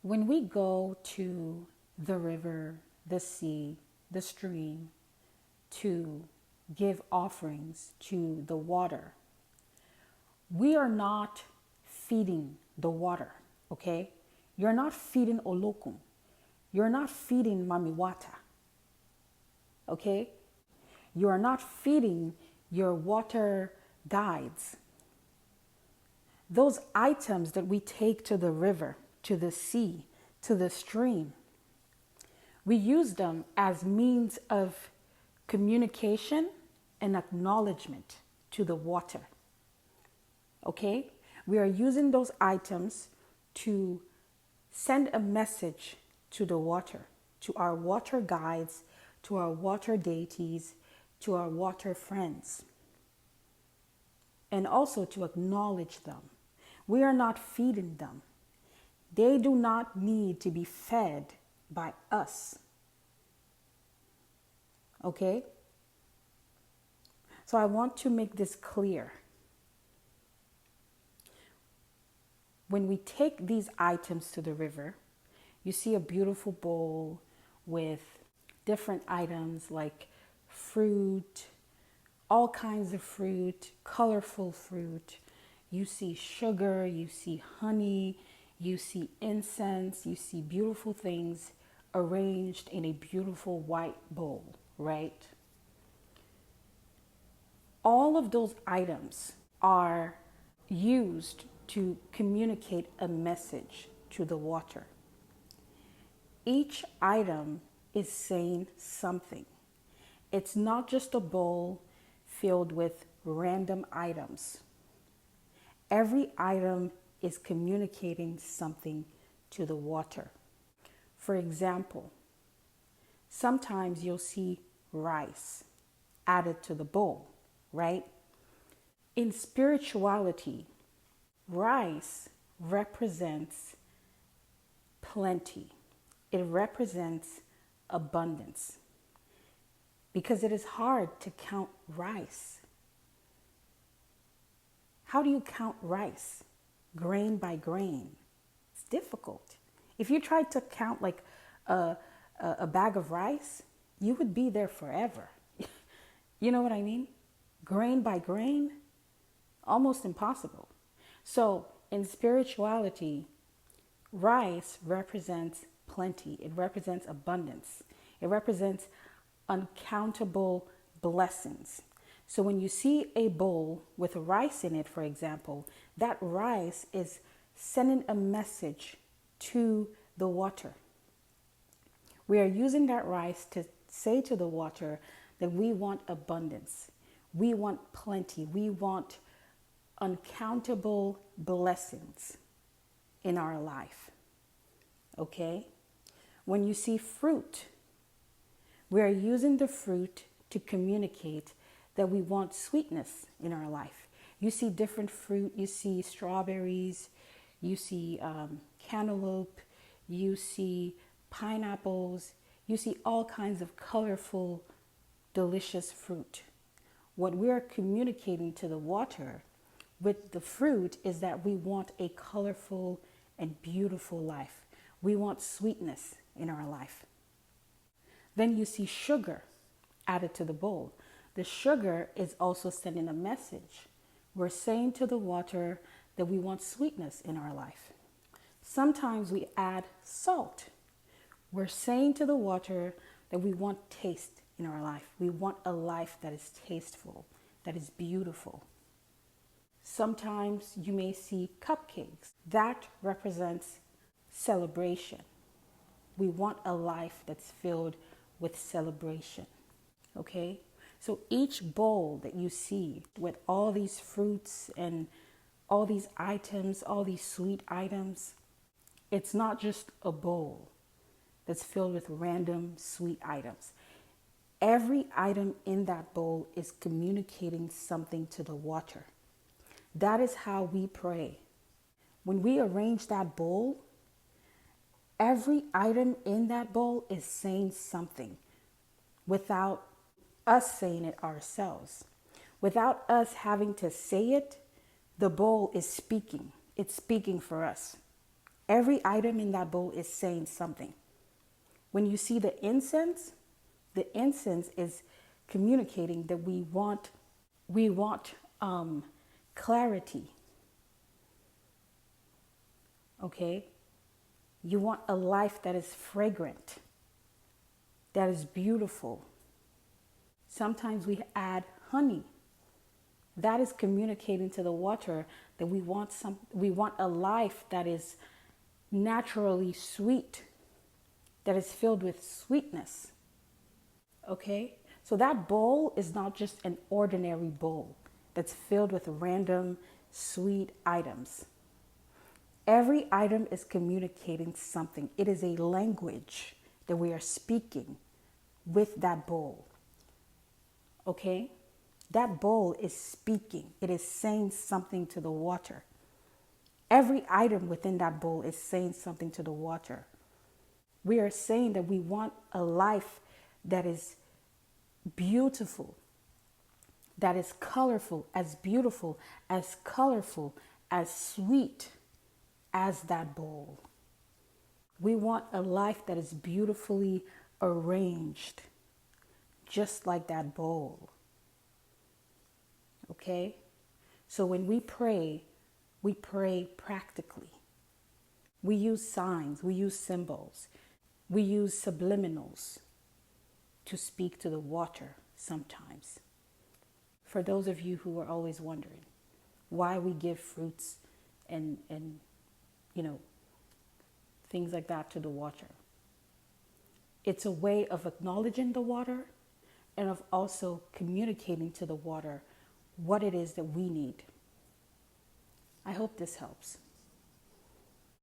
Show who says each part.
Speaker 1: When we go to the river, the sea, the stream to give offerings to the water, we are not feeding the water, okay? You're not feeding Olokun. You're not feeding Mami Wata, okay? You are not feeding your water guides. Those items that we take to the river, to the sea, to the stream, we use them as means of communication and acknowledgement to the water. Okay? We are using those items to send a message to the water, to our water guides, to our water deities, to our water friends, and also to acknowledge them. We are not feeding them. They do not need to be fed by us. Okay? So I want to make this clear. When we take these items to the river, you see a beautiful bowl with different items like fruit, all kinds of fruit, colorful fruit. You see sugar, you see honey, you see incense, you see beautiful things arranged in a beautiful white bowl, right? All of those items are used to communicate a message to the water. Each item is saying something. It's not just a bowl filled with random items. Every item is communicating something to the water. For example, sometimes you'll see rice added to the bowl, right? In spirituality, rice represents plenty. It represents abundance because it is hard to count rice. How do you count rice? Grain by grain. It's difficult. If you tried to count like a bag of rice, you would be there forever. You know what I mean? Grain by grain, almost impossible. So in spirituality, rice represents plenty. It represents abundance. It represents uncountable blessings. So when you see a bowl with rice in it, for example, that rice is sending a message to the water. We are using that rice to say to the water that we want abundance. We want plenty. We want uncountable blessings in our life. Okay? When you see fruit, we are using the fruit to communicate that we want sweetness in our life. You see different fruit. You see strawberries. You see cantaloupe. You see pineapples. You see all kinds of colorful, delicious fruit. What we are communicating to the water with the fruit is that we want a colorful and beautiful life. We want sweetness in our life. Then you see sugar added to the bowl. The sugar is also sending a message. We're saying to the water that we want sweetness in our life. Sometimes we add salt. We're saying to the water that we want taste in our life. We want a life that is tasteful, that is beautiful. Sometimes you may see cupcakes. That represents celebration. We want a life that's filled with celebration. Okay? So each bowl that you see with all these fruits and all these items, all these sweet items, it's not just a bowl that's filled with random sweet items. Every item in that bowl is communicating something to the water. That is how we pray. When we arrange that bowl, every item in that bowl is saying something without us saying it ourselves. Without us having to say it, the bowl is speaking. It's speaking for us. Every item in that bowl is saying something. When you see the incense is communicating that we want clarity. Okay? You want a life that is fragrant, that is beautiful. Sometimes we add honey. That is communicating to the water that we want a life that is naturally sweet, that is filled with sweetness. Okay? So that bowl is not just an ordinary bowl that's filled with random sweet items. Every item is communicating something. It is a language that we are speaking with that bowl. Okay? That bowl is speaking. It is saying something to the water. Every item within that bowl is saying something to the water. We are saying that we want a life that is beautiful, that is colorful, as beautiful, as colorful, as sweet as that bowl. We want a life that is beautifully arranged, just like that bowl. Okay? So when we pray practically. We use signs, we use symbols, we use subliminals to speak to the water sometimes. For those of you who are always wondering why we give fruits and things like that to the water. It's a way of acknowledging the water and of also communicating to the water what it is that we need. I hope this helps.